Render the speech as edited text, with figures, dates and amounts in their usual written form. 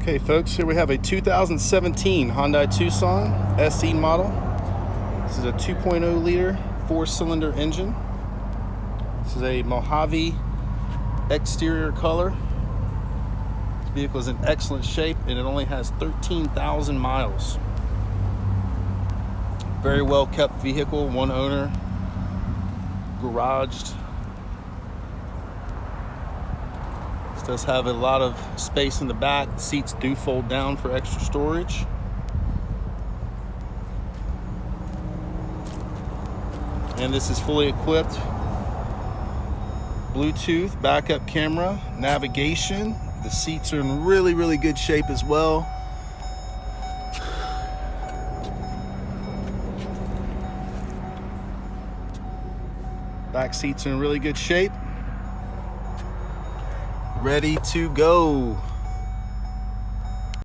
Okay folks, here we have a 2017 Hyundai Tucson SE model. This is a 2.0 liter 4-cylinder engine. This is a Mojave exterior color. This vehicle is in excellent shape and it only has 13,000 miles. Very well kept vehicle, one owner, garaged. This does have a lot of space in the back. The seats do fold down for extra storage. And this is fully equipped. Bluetooth, backup camera, navigation. The seats are in really good shape as well. Back seats are in really good shape. Ready to go.